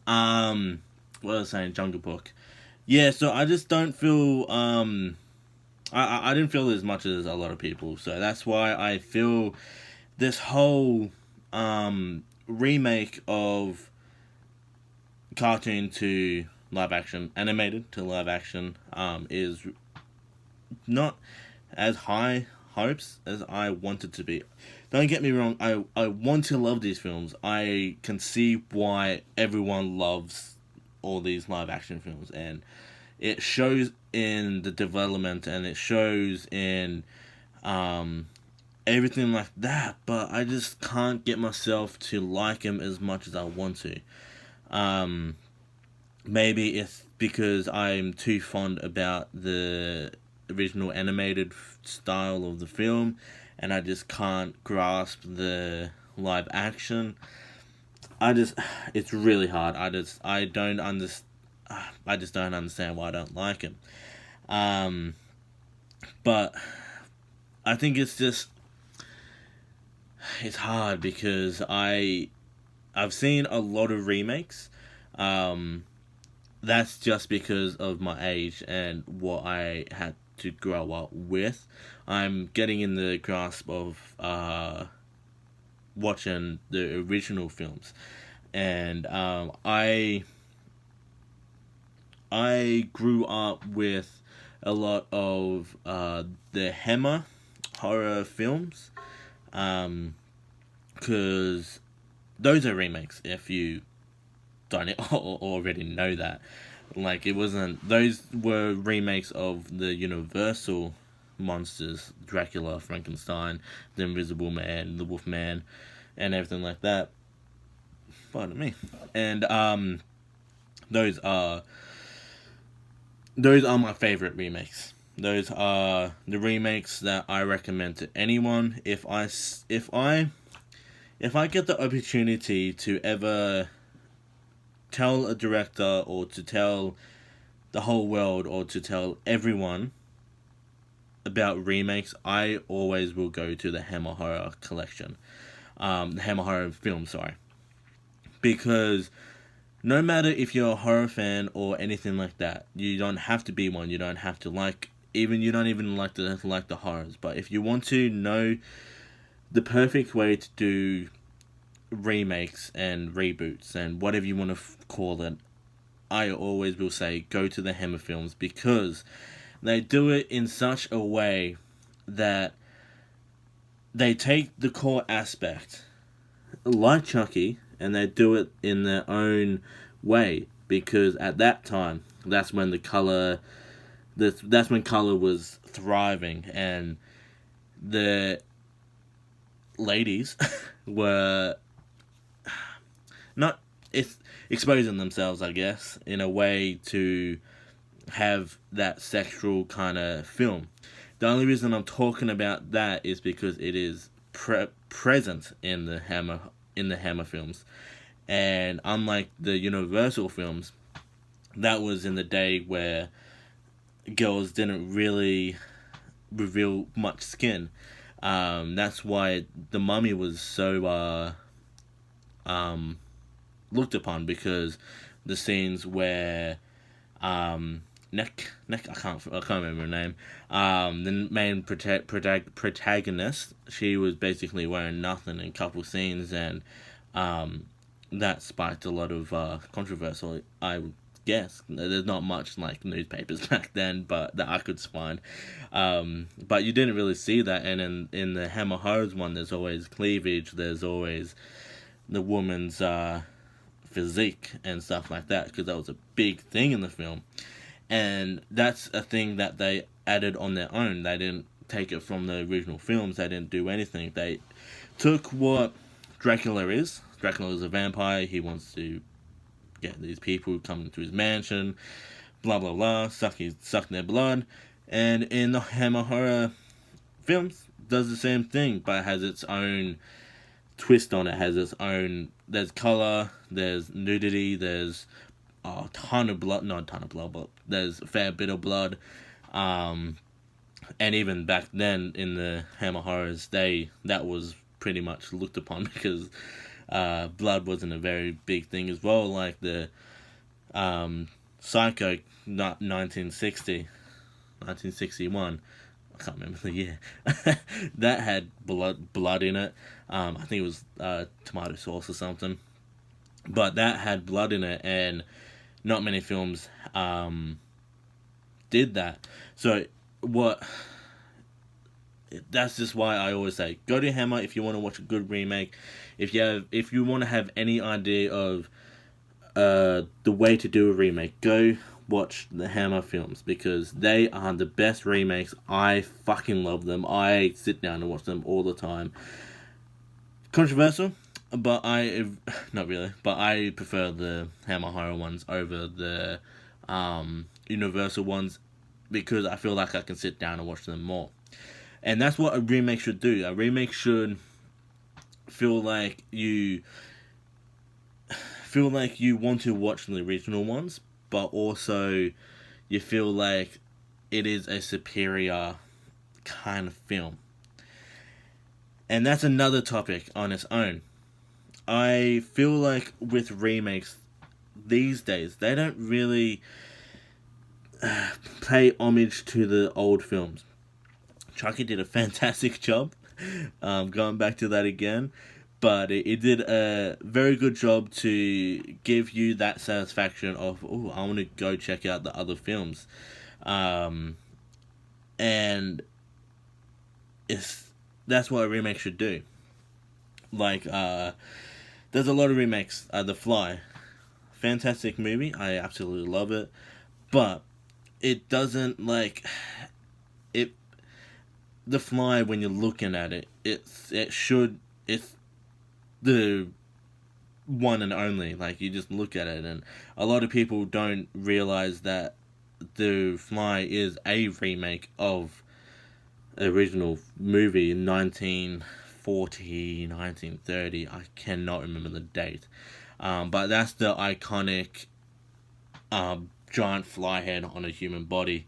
What was I saying? Jungle Book. Yeah, so I just don't feel I didn't feel as much as a lot of people, so that's why I feel this whole remake of cartoon to live action, animated to live action, is not as high hopes as I want it to be. Don't get me wrong, I want to love these films. I can see why everyone loves all these live action films, and it shows in the development and it shows in um, everything like that, but I just can't get myself to like him as much as I want to. Um, Maybe it's because I'm too fond about the original animated style of the film, and I just can't grasp the live action. I just, it's really hard. I don't understand. I just don't understand why I don't like him. Um, but I think it's hard because I've seen a lot of remakes. Um, that's just because of my age and what I had to grow up with. I'm getting in the grasp of watching the original films, and I grew up with a lot of the Hammer horror films, because those are remakes. If you don't already know that. Like, it wasn't. Those were remakes of the Universal monsters: Dracula, Frankenstein, the Invisible Man, the Wolf Man, and everything like that. Pardon me. And those are those are my favorite remakes. Those are the remakes that I recommend to anyone. If I get the opportunity to ever tell a director or to tell the whole world or to tell everyone about remakes, I always will go to the Hammer Horror collection. The Hammer Horror film, sorry. Because no matter if you're a horror fan or anything like that, you don't have to be one. You don't have to you don't even like the horrors. But if you want to know the perfect way to do remakes and reboots and whatever you want to call it, I always will say go to the Hammer films, because they do it in such a way that they take the core aspect, like Chucky, and they do it in their own way. Because at that time, that's when color was thriving, and the ladies were not it's exposing themselves, I guess, in a way to have that sexual kind of film. The only reason I'm talking about that is because it is present in the Hammer films, and unlike the Universal films, that was in the day where girls didn't really reveal much skin. That's why the Mummy was so um, looked upon, because the scenes where I can't remember her name. The main protagonist, she was basically wearing nothing in a couple scenes, and that sparked a lot of controversy. I guess there's not much like newspapers back then, but that I could find. But you didn't really see that, and in the Hammer Horrors one, there's always cleavage. There's always the woman's physique and stuff like that, because that was a big thing in the film. And that's a thing that they added on their own. They didn't take it from the original films. They didn't do anything. They took what Dracula is. Dracula is a vampire. He wants to get these people who come into his mansion, blah blah blah, suck their blood. And in the Hammer Horror films, does the same thing, but has its own twist on it. Has its own. There's color. There's nudity. There's a ton of blood. Not a ton of blood, but there's a fair bit of blood. And even back then in the Hammer Horrors, that was pretty much looked upon, because blood wasn't a very big thing as well, like the Psycho, not 1961. I can't remember the year. That had blood in it. I think it was tomato sauce or something. But that had blood in it, and not many films did that. So what? That's just why I always say go to Hammer if you want to watch a good remake. If you want to have any idea of the way to do a remake, go watch the Hammer films because they are the best remakes. I fucking love them. I sit down and watch them all the time. Controversial, but not really. But I prefer the Hammer horror ones over the Universal ones because I feel like I can sit down and watch them more. And that's what a remake should do. A remake should feel like you want to watch the original ones, but also you feel like it is a superior kind of film. And that's another topic on its own. I feel like with remakes these days, they don't really pay homage to the old films. Chucky did a fantastic job, going back to that again, but it did a very good job to give you that satisfaction of, oh, I want to go check out the other films. And that's what a remake should do. Like, there's a lot of remakes. The Fly, fantastic movie. I absolutely love it, but it doesn't it. The Fly, when you're looking at it, it's the one and only. Like, you just look at it, and a lot of people don't realize that The Fly is a remake of original movie in 1940, 1930. I cannot remember the date. But that's the iconic giant fly head on a human body,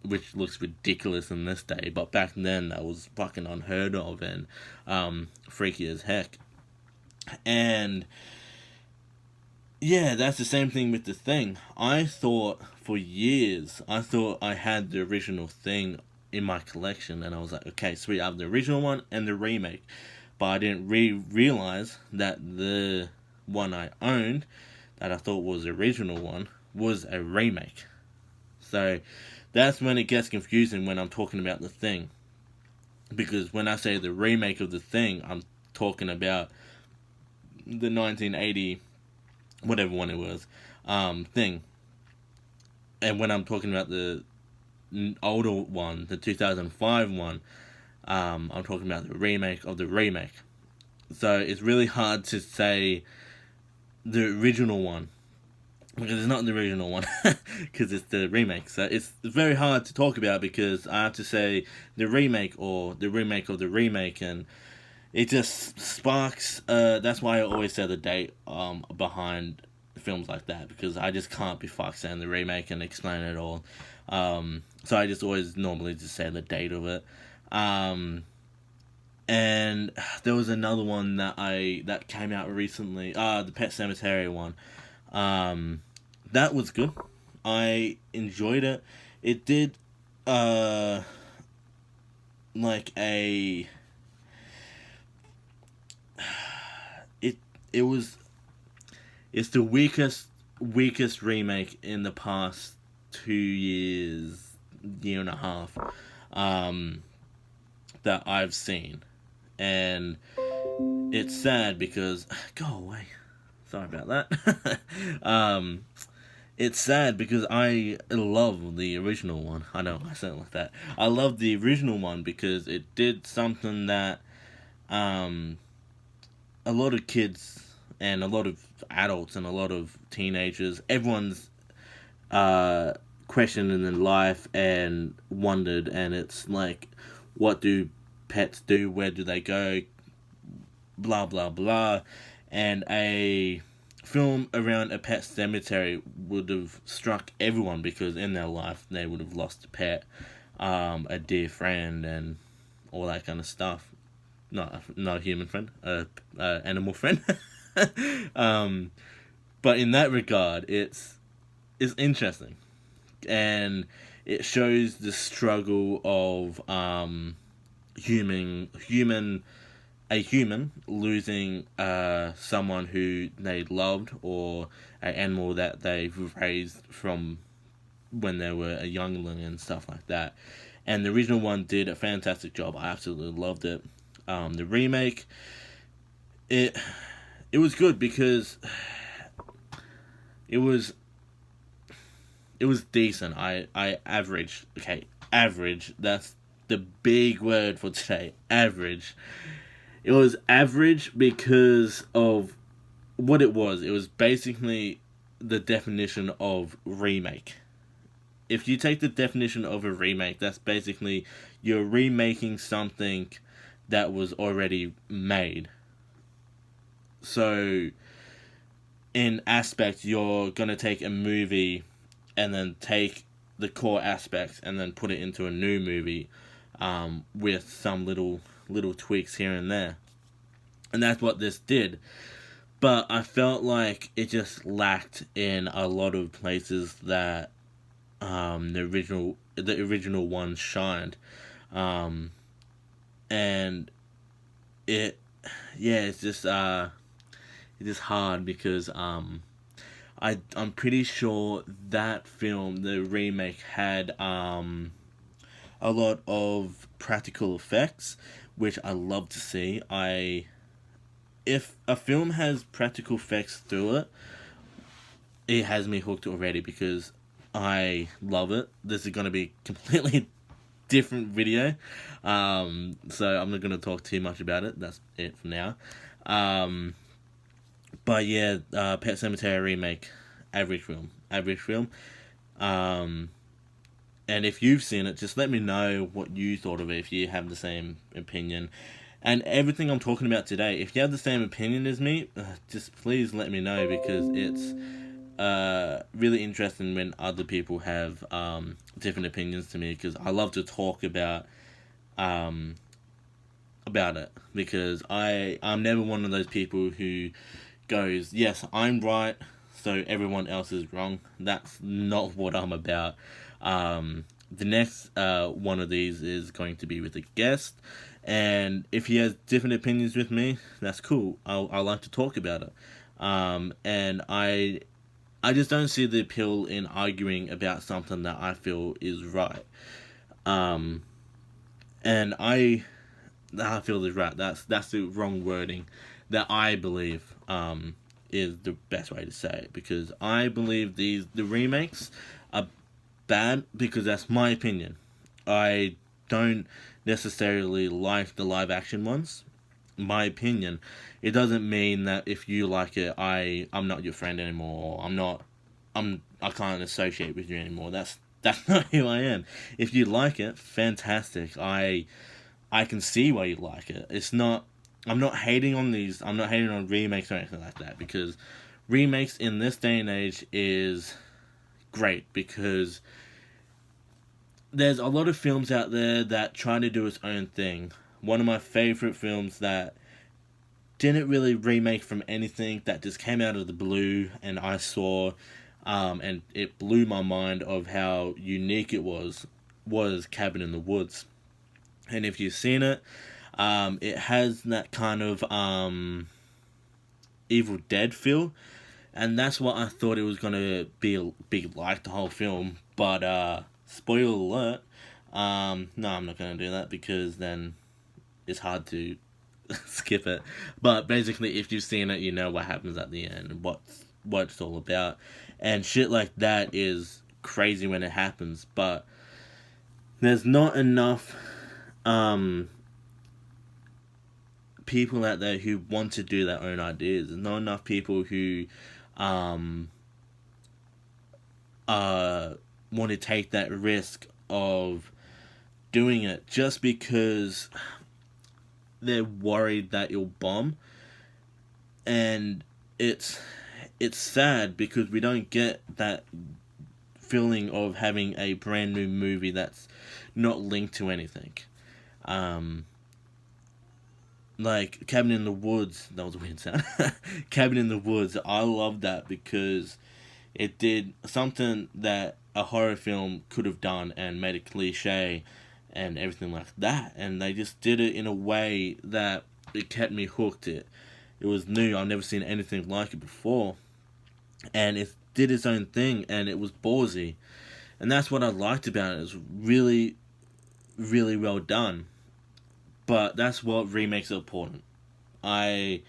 which looks ridiculous in this day. But back then, that was fucking unheard of and freaky as heck. And yeah, that's the same thing with The Thing. I thought for years, I had the original Thing in my collection, and I was like, okay, sweet, I have the original one and the remake. But I didn't realize that the one I owned, that I thought was the original one, was a remake. So that's when it gets confusing when I'm talking about The Thing. Because when I say the remake of The Thing, I'm talking about the 1980, whatever one it was, Thing. And when I'm talking about the older one, the 2005 one, I'm talking about the remake of the remake. So it's really hard to say the original one, because it's not the original one, because it's the remake. So it's very hard to talk about because I have to say the remake or the remake of the remake, and it just sparks. That's why I always say the date behind films like that, because I just can't be fucked saying the remake and explain it all. So I just always normally just say the date of it. And there was another one that came out recently. The Pet Sematary one. That was good. I enjoyed it. It did like a it was it's the weakest remake in the past 2 years, year and a half, that I've seen. And it's sad because go away. Sorry about that. It's sad because I love the original one. I know I sound like that. I love the original one because it did something that a lot of kids and a lot of adults and a lot of teenagers, everyone's questioning in life and wondered, and it's like, what do pets do? Where do they go? Blah blah blah. And a film around a pet cemetery would have struck everyone because in their life they would have lost a pet, a dear friend, and all that kind of stuff. Not a human friend, animal friend. um, but in that regard, it's interesting, and it shows the struggle of human a human losing someone who they loved, or an animal that they've raised from when they were a youngling and stuff like that. And the original one did a fantastic job. I absolutely loved it. The remake, it it was good because it was it was decent. I average. Okay, average. That's the big word for today. Average. It was average because of what it was. It was basically the definition of remake. If you take the definition of a remake, that's basically you're remaking something that was already made. So, in aspect, you're gonna take a movie and then take the core aspects and then put it into a new movie, with some little tweaks here and there, and that's what this did. But I felt like it just lacked in a lot of places that the original one shined, um, and it yeah it's just hard because I'm pretty sure that film, the remake, had a lot of practical effects, which I love to see. If a film has practical effects through it, it has me hooked already because I love it. This is going to be completely different video, so I'm not going to talk too much about it. That's it for now. Um, but yeah, Pet Sematary remake, average film. Um, and if you've seen it, just let me know what you thought of it. If you have the same opinion, and everything I'm talking about today, if you have the same opinion as me, just please let me know because it's really interesting when other people have different opinions to me because I love to talk um, about it because I'm never one of those people who goes, yes, I'm right, so everyone else is wrong. That's not what I'm about. The next one of these is going to be with a guest, and if he has different opinions with me, that's cool. I like to talk about it. And I just don't see the appeal in arguing about something that I feel is right. Um, and I feel is right. That's the wrong wording. That I believe is the best way to say it because I believe the remakes are bad because that's my opinion. I don't necessarily like the live action ones. My opinion. It doesn't mean that if you like it, I'm not your friend anymore. I can't associate with you anymore. That's not who I am. If you like it, fantastic. I can see why you like it. It's not. I'm not hating on these. I'm not hating on remakes or anything like that because remakes in this day and age is great because there's a lot of films out there that try to do its own thing. One of my favorite films that didn't really remake from anything that just came out of the blue and I saw, and it blew my mind of how unique it was Cabin in the Woods. And if you've seen it, it has that kind of Evil Dead feel, and that's what I thought it was gonna be like the whole film. But spoiler alert, no, I'm not gonna do that because then it's hard to skip it. But basically, if you've seen it, you know what happens at the end, and what it's all about, and shit like that is crazy when it happens. But there's not enough people out there who want to do their own ideas. There's not enough people who um, want to take that risk of doing it just because they're worried that it'll bomb. And it's sad because we don't get that feeling of having a brand new movie that's not linked to anything. Um, like Cabin in the Woods. That was a weird sound. Cabin in the Woods. I love that because it did something that a horror film could have done and made it cliche and everything like that. And they just did it in a way that it kept me hooked. It was new. I've never seen anything like it before, and it did its own thing, and it was ballsy, and that's what I liked about it. It was really, really well done. But that's what remakes are important. I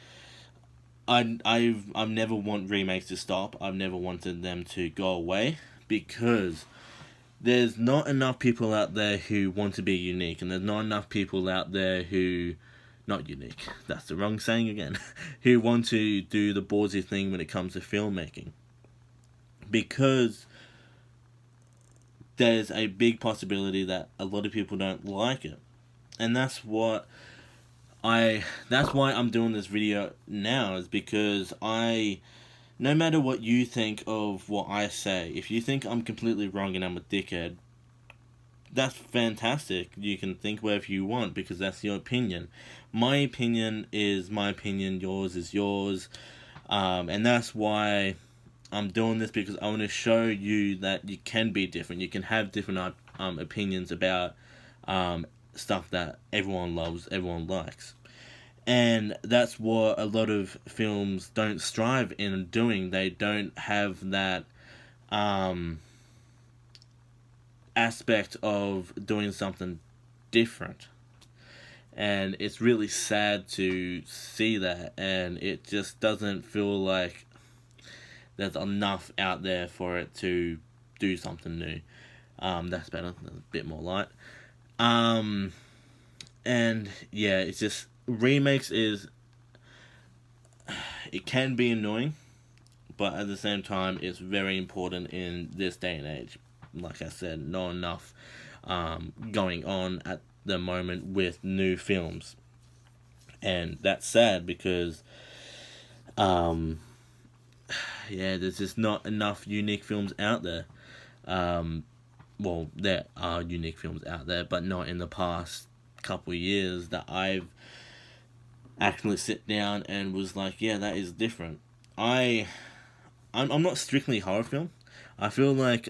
I've never want remakes to stop. I've never wanted them to go away because there's not enough people out there who want to be unique, and there's not enough people out there who not unique. That's the wrong saying again. Who want to do the ballsy thing when it comes to filmmaking, because there's a big possibility that a lot of people don't like it, and that's why I'm doing this video now, is because no matter what you think of what I say, if you think I'm completely wrong and I'm a dickhead, that's fantastic. You can think whatever you want because that's your opinion. My opinion is my opinion, yours is yours. And that's why I'm doing this, because I want to show you that you can be different. You can have different opinions about stuff that everyone loves, everyone likes. And that's what a lot of films don't strive in doing. They don't have that aspect of doing something different. And it's really sad to see that, and it just doesn't feel like there's enough out there for it to do something new. That's better, a bit more light. And yeah, it's just, remakes it can be annoying, but at the same time, it's very important in this day and age. Like I said, not enough going on at the moment with new films, and that's sad because yeah, there's just not enough unique films out there. Well, there are unique films out there, but not in the past couple of years that I've actually sit down and was like, yeah, that is different. I'm not strictly horror film. I feel like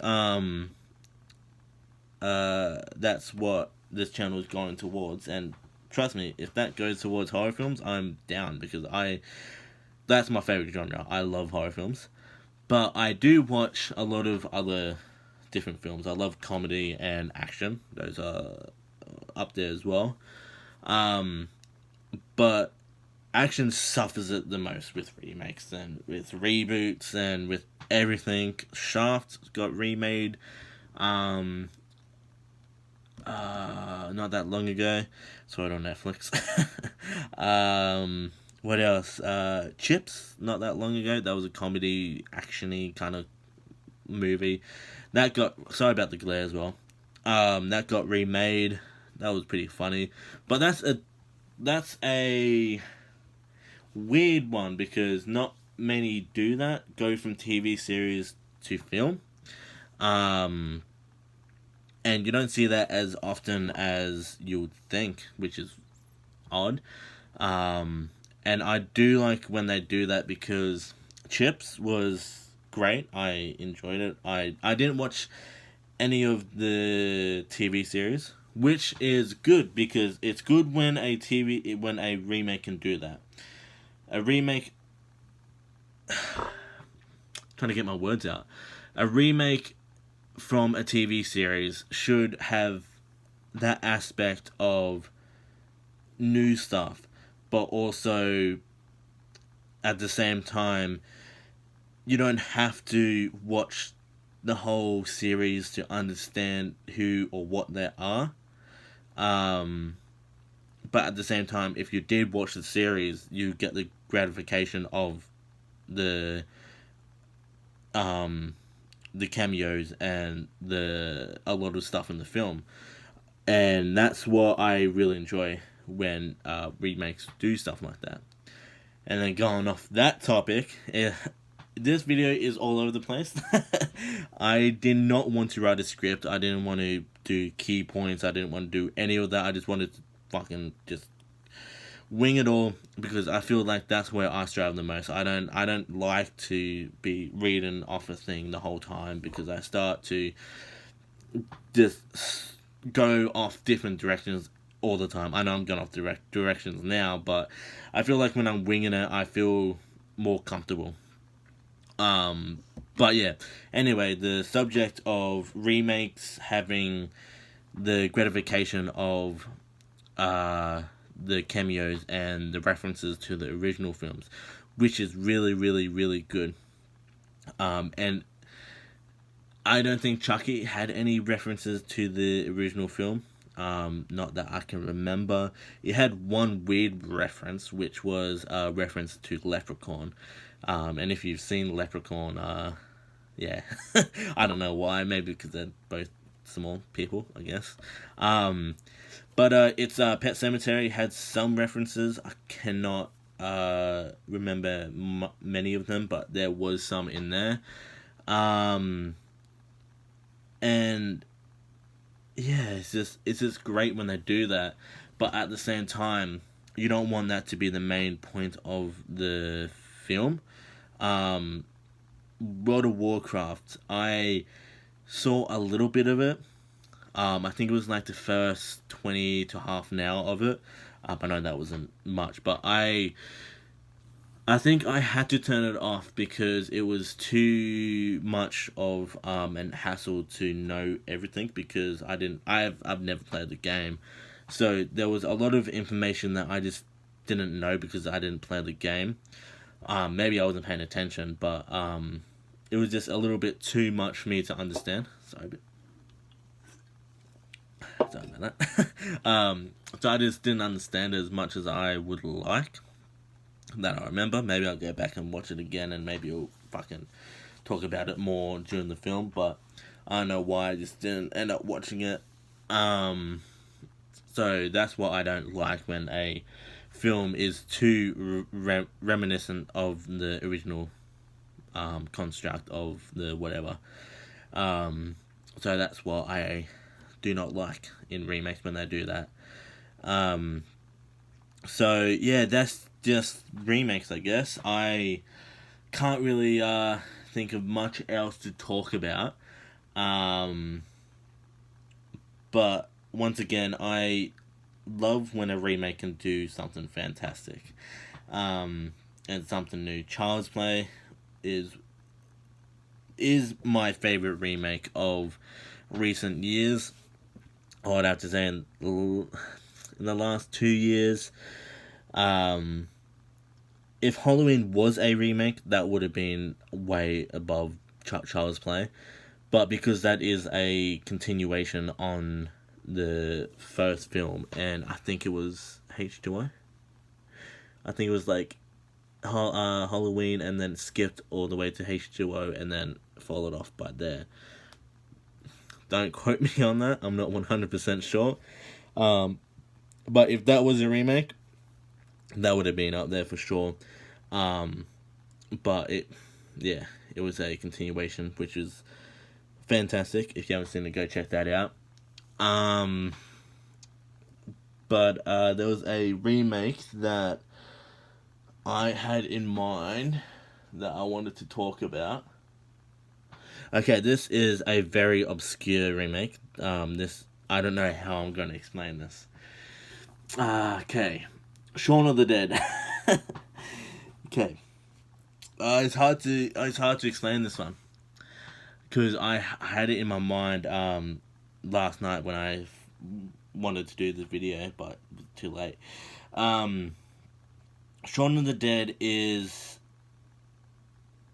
that's what this channel is going towards, and trust me, if that goes towards horror films, I'm down, because that's my favorite genre. I love horror films, but I do watch a lot of other different films. I love comedy and action; those are up there as well. But action suffers it the most with remakes and with reboots and with everything. Shaft got remade not that long ago. Saw it on Netflix. What else? Chips, not that long ago. That was a comedy, actiony kind of movie. That got, sorry about the glare as well. That got remade. That was pretty funny. But that's a weird one, because not many do that, go from TV series to film. And you don't see that as often as you would think, which is odd. And I do like when they do that, because Chips was great. I enjoyed it. I didn't watch any of the TV series, which is good, because it's good when when a remake can do that. A remake, trying to get my words out. A remake from a TV series should have that aspect of new stuff, but also at the same time, you don't have to watch the whole series to understand who or what they are. But at the same time, if you did watch the series, you get the gratification of the cameos and a lot of stuff in the film, and that's what I really enjoy when remakes do stuff like that. And then going off that topic, this video is all over the place. I did not want to write a script. I didn't want to do key points. I didn't want to do any of that. I just wanted to fucking just wing it all because I feel like that's where I strive the most. I don't like to be reading off a thing the whole time because I start to just go off different directions all the time. I know I'm going off directions now, but I feel like when I'm winging it, I feel more comfortable. Um, but yeah. Anyway, the subject of remakes having the gratification of the cameos and the references to the original films, which is really, really, really good. And I don't think Chucky had any references to the original film. Not that I can remember. It had one weird reference, which was a reference to Leprechaun. And if you've seen Leprechaun, yeah, I don't know why. Maybe because they're both small people, I guess. But it's Pet Cemetery had some references. I cannot remember many of them, but there was some in there. Um, and yeah, it's just great when they do that, but at the same time, you don't want that to be the main point of the film. Um, World of Warcraft, I saw a little bit of it. I think it was like the first 20 to half an hour of it. I know that wasn't much, but I think I had to turn it off because it was too much of an hassle to know everything because I've never played the game. So there was a lot of information that I just didn't know because I didn't play the game. Maybe I wasn't paying attention, but it was just a little bit too much for me to understand. Sorry about that. So I just didn't understand as much as I would like. That I remember. Maybe I'll go back and watch it again, and maybe I'll fucking talk about it more during the film. But I don't know why I just didn't end up watching it. So that's what I don't like when a film is too reminiscent of the original construct of the whatever. So that's what I do not like in remakes when they do that. So yeah, that's just remakes, I guess. I can't really think of much else to talk about. But once again, I love when a remake can do something fantastic, and something new. Child's Play is my favorite remake of recent years. I'd have to say in the last 2 years. If Halloween was a remake, that would have been way above Child's Play. But because that is a continuation on the first film, and I think it was H2O. I think it was like Halloween and then skipped all the way to H2O and then followed off by there. Don't quote me on that. I'm not 100% sure. But if that was a remake, that would have been up there for sure. But it was a continuation, which is fantastic. If you haven't seen it, go check that out. But there was a remake that I had in mind that I wanted to talk about. Okay, this is a very obscure remake. I don't know how I'm going to explain this. Okay, Shaun of the Dead. Okay, it's hard to explain this one because I had it in my mind last night when I wanted to do the video, but too late. Shaun of the Dead is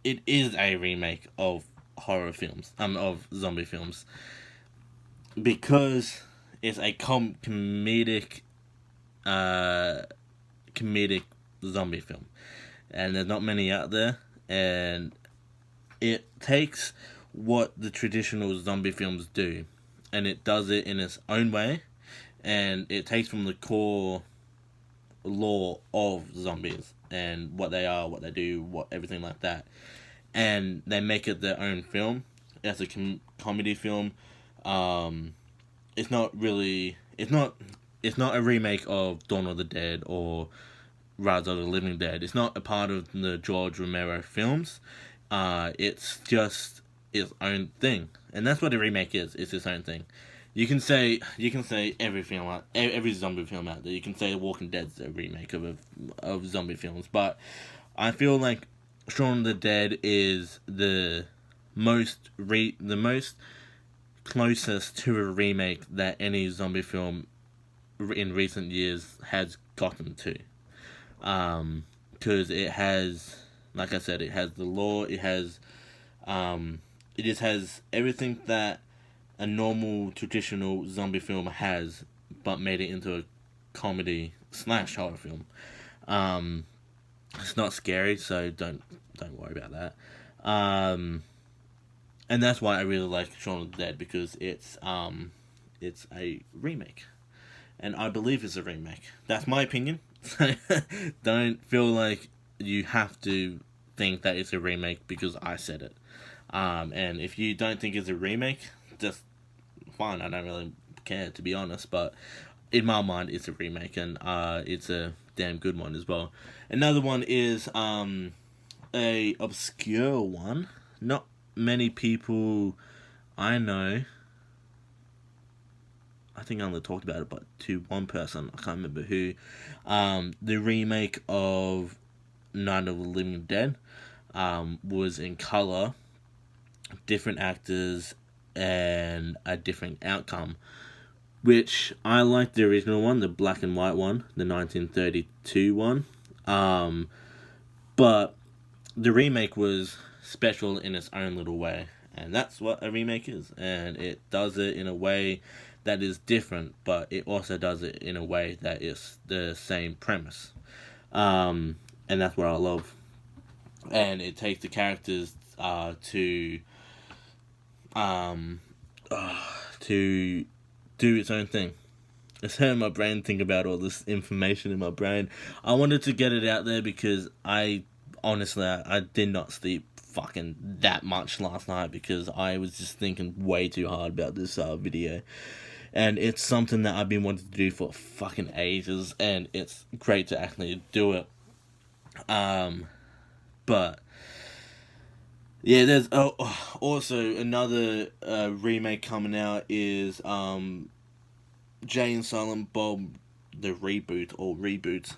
a remake of horror films, of zombie films, because it's a comedic zombie film, and there's not many out there, and it takes what the traditional zombie films do, and it does it in its own way, and it takes from the core lore of zombies and what they are, what they do, what everything like that, and they make it their own film. It's a comedy film. It's not it's not a remake of Dawn of the Dead or Rise of the Living Dead. It's not a part of the George Romero films. It's just its own thing, and that's what a remake is. It's its own thing. You can say every film out, every zombie film out there. You can say Walking Dead's a remake of zombie films, but I feel like Shaun of the Dead is the most closest to a remake that any zombie film in recent years has gotten to. Because it has, like I said, it has the lore. It just has everything that a normal traditional zombie film has, but made it into a comedy slash horror film. Um, it's not scary, so don't worry about that. And that's why I really like Shaun of the Dead, because it's a remake, and I believe it's a remake. That's my opinion. Don't feel like you have to think that it's a remake because I said it. And if you don't think it's a remake, just fine. I don't really care, to be honest. But in my mind, it's a remake, and it's a damn good one as well. Another one is a obscure one. Not many people I know. I think I only talked about it, but to one person, I can't remember who. The remake of Night of the Living Dead was in color, different actors, and a different outcome. Which I like the original one, the black and white one, the 1932 one. But the remake was special in its own little way, and that's what a remake is. And it does it in a way that is different, but it also does it in a way that is the same premise. And that's what I love. And it takes the characters um, to do its own thing. It's hurting my brain think about all this information in my brain. I wanted to get it out there because I did not sleep fucking that much last night because I was just thinking way too hard about this video. And it's something that I've been wanting to do for fucking ages, and it's great to actually do it. But yeah, there's also another remake coming out is Jay and Silent Bob, the reboot or reboot,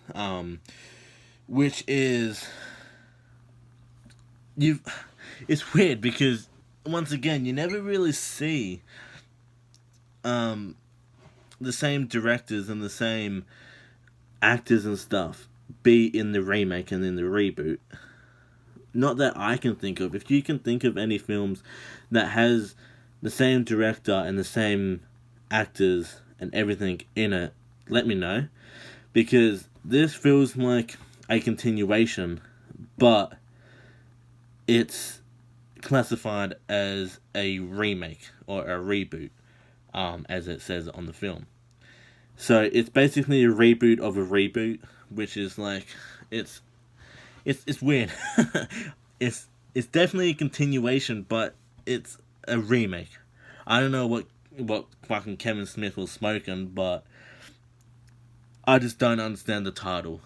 which is it's weird because once again you never really see the same directors and the same actors and stuff be in the remake and in the reboot. Not that I can think of. If you can think of any films that has the same director and the same actors and everything in it, let me know. Because this feels like a continuation, but it's classified as a remake or a reboot, as it says on the film. So it's basically a reboot of a reboot, which is like it's weird. it's definitely a continuation, but it's a remake. I don't know what fucking Kevin Smith was smoking, but I just don't understand the title.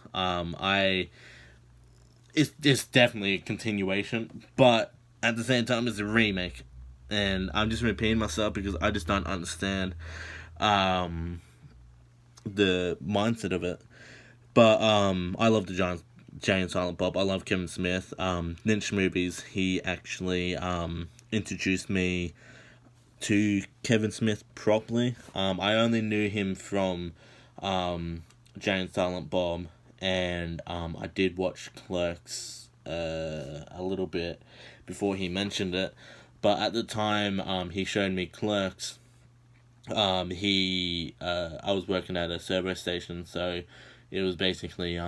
It's definitely a continuation, but at the same time it's a remake, and I'm just repeating myself because I just don't understand the mindset of it. But I love the Jay and Silent Bob. I love Kevin Smith. Lynch movies. He actually introduced me to Kevin Smith properly. I only knew him from Jay and Silent Bob, and I did watch Clerks a little bit before he mentioned it. But at the time he showed me Clerks, I was working at a service station, so it was basically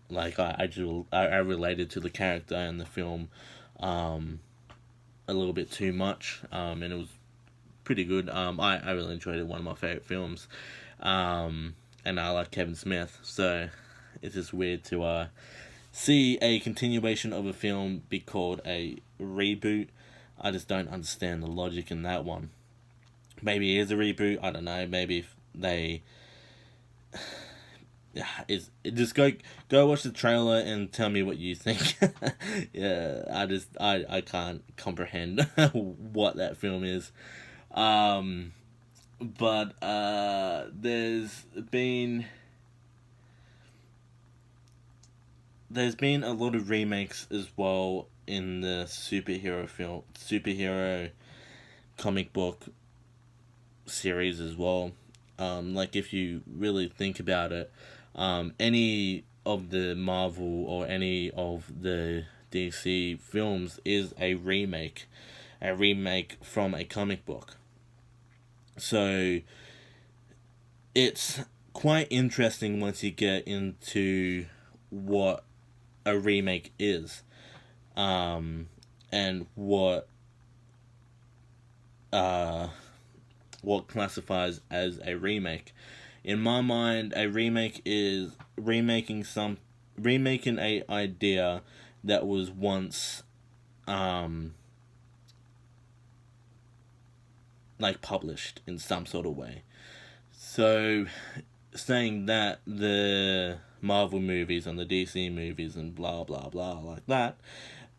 like I related to the character in the film a little bit too much, and it was pretty good. I really enjoyed it. One of my favorite films, and I like Kevin Smith, so it's just weird to see a continuation of a film be called a reboot. I just don't understand the logic in that one. Maybe it is a reboot. I don't know. Maybe they just go watch the trailer and tell me what you think. Yeah, I can't comprehend what that film is. Um, but there's been a lot of remakes as well in the superhero comic book series as well. Like if you really think about it, any of the Marvel or any of the DC films is a remake from a comic book. So it's quite interesting once you get into what a remake is, and uh, what classifies as a remake. In my mind, a remake is remaking a idea that was once like published in some sort of way. So saying that the Marvel movies and the DC movies and blah blah blah like that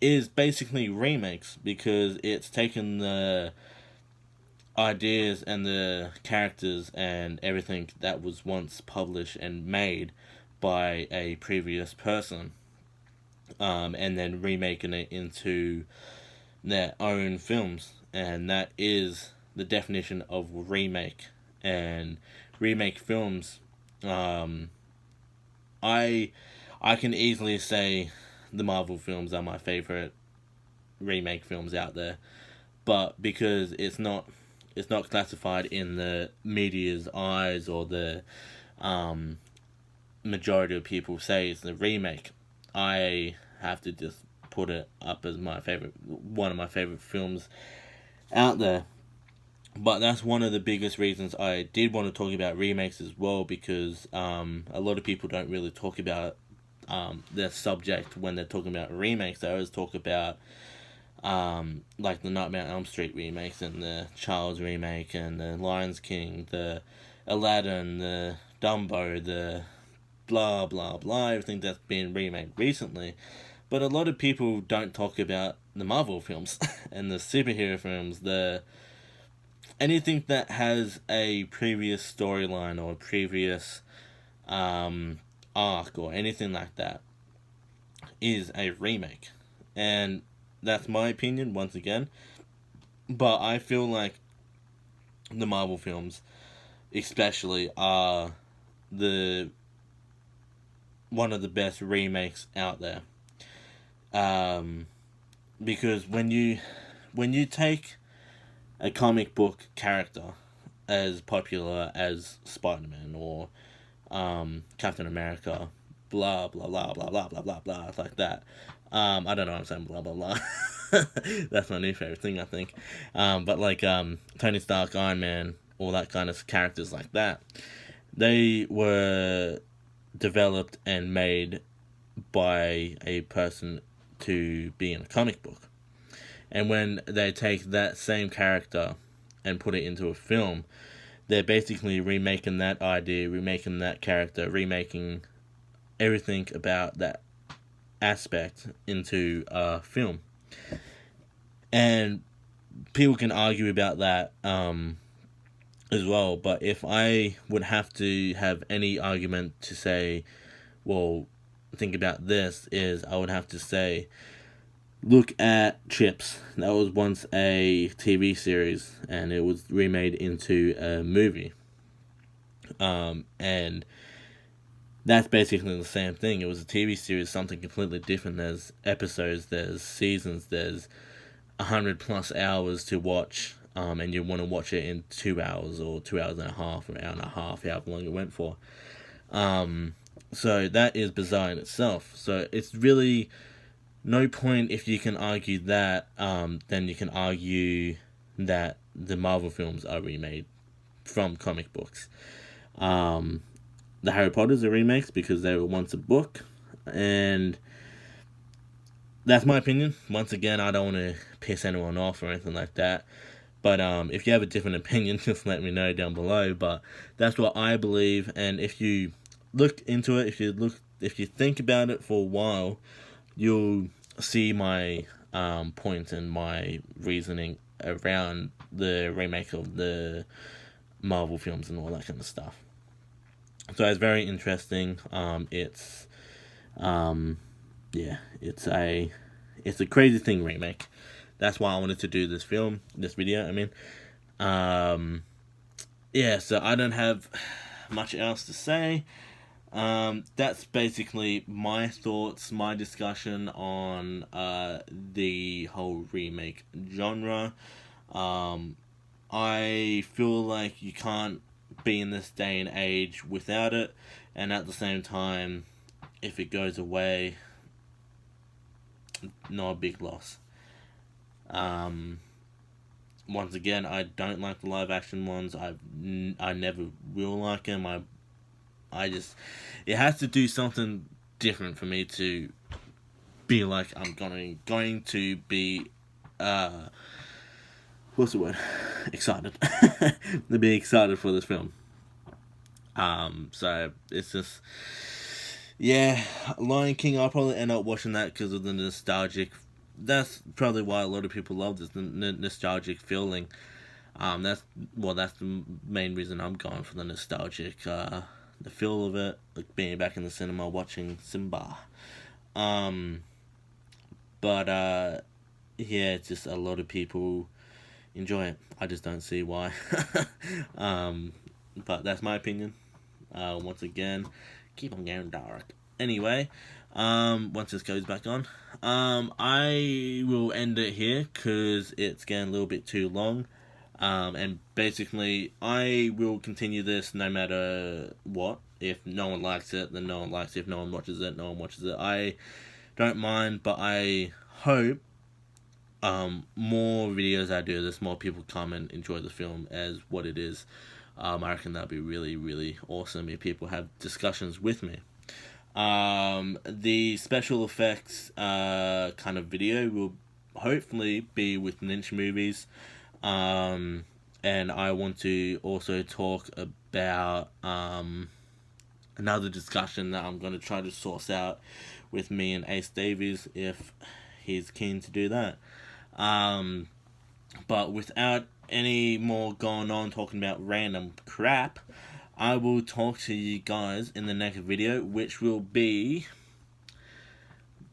is basically remakes, because it's taken the ideas and the characters and everything that was once published and made by a previous person, and then remaking it into their own films. And that is the definition of remake. And remake films, I I can easily say the Marvel films are my favorite remake films out there, but because it's not classified in the media's eyes, or the um, majority of people say it's the remake, I have to just put it up as one of my favorite films out there. But that's one of the biggest reasons I did want to talk about remakes as well, because a lot of people don't really talk about their subject when they're talking about remakes. They always talk about like the Nightmare on Elm Street remakes, and the Charles remake, and the Lion King, the Aladdin, the Dumbo, the blah blah blah, everything that's been remade recently. But a lot of people don't talk about the Marvel films and the superhero films, the anything that has a previous storyline or a previous arc or anything like that is a remake. And that's my opinion once again. But I feel like the Marvel films especially are the one of the best remakes out there. Um, because when you take a comic book character as popular as Spider-Man or Captain America, blah blah blah blah blah blah blah blah like that. I don't know what I'm saying, blah blah blah. That's my new favorite thing, I think. But like Tony Stark, Iron Man, all that kind of characters like that, they were developed and made by a person to be in a comic book. And when they take that same character and put it into a film, they're basically remaking that idea, remaking that character, remaking everything about that aspect into a film. And people can argue about that as well, but if I would have to have any argument to say, well, think about this, is I would have to say, look at Chips. That was once a TV series, and it was remade into a movie. And that's basically the same thing. It was a TV series, something completely different. There's episodes, there's seasons, there's 100 plus hours to watch, and you want to watch it in 2 hours or 2 hours and a half, or an hour and a half, however long it went for. So that is bizarre in itself. So it's really no point if you can argue that, then you can argue that the Marvel films are remade from comic books. The Harry Potters are remakes because they were once a book, and that's my opinion. Once again, I don't want to piss anyone off or anything like that, But if you have a different opinion, just let me know down below. But that's what I believe, and if you look into it, if you think about it for a while, you'll see my points and my reasoning around the remake of the Marvel films and all that kind of stuff. So it's very interesting. Yeah, it's a crazy thing remake. That's why I wanted to do this video. I mean, yeah. So I don't have much else to say. That's basically my thoughts, my discussion on the whole remake genre. I feel like you can't be in this day and age without it, and at the same time, if it goes away, not a big loss. Um, Once again, I don't like the live action ones. I never will like them. I just, it has to do something different for me to be like I'm going to be what's the word? Excited. To be excited for this film. So it's just, yeah, Lion King. I'll probably end up watching that because of the nostalgic. That's probably why a lot of people love this, the nostalgic feeling. That's the main reason I'm going for the nostalgic, the feel of it, like being back in the cinema watching Simba. Um, but yeah, it's just a lot of people enjoy it. I just don't see why. But that's my opinion. Once again, keep on going dark. Anyway, once this goes back on, I will end it here because it's getting a little bit too long. And basically, I will continue this no matter what. If no one likes it, then no one likes it. If no one watches it, no one watches it. I don't mind, but I hope more videos I do this, more people come and enjoy the film as what it is. I reckon that'd be really, really awesome if people have discussions with me. The special effects kind of video will hopefully be with Lynch movies. And I want to also talk about another discussion that I'm going to try to source out with me and Ace Davies if he's keen to do that. But without any more going on talking about random crap, I will talk to you guys in the next video, which will be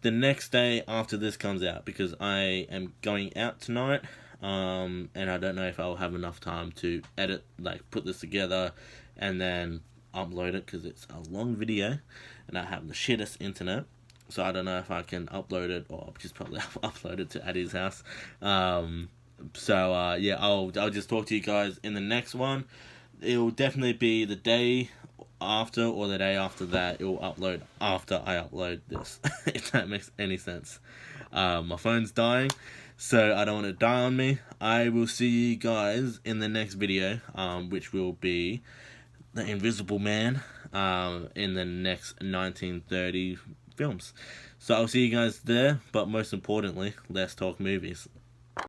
the next day after this comes out, because I am going out tonight, and I don't know if I'll have enough time to edit, like put this together and then upload it, because it's a long video and I have the shittest internet. So I don't know if I can upload it, or just probably upload it to Addie's house. Yeah, I'll just talk to you guys in the next one. It will definitely be the day after or the day after that. It will upload after I upload this, if that makes any sense. My phone's dying, so I don't want it to die on me. I will see you guys in the next video, which will be The Invisible Man, in the next 1930 films. So I'll see you guys there, but most importantly, let's talk movies.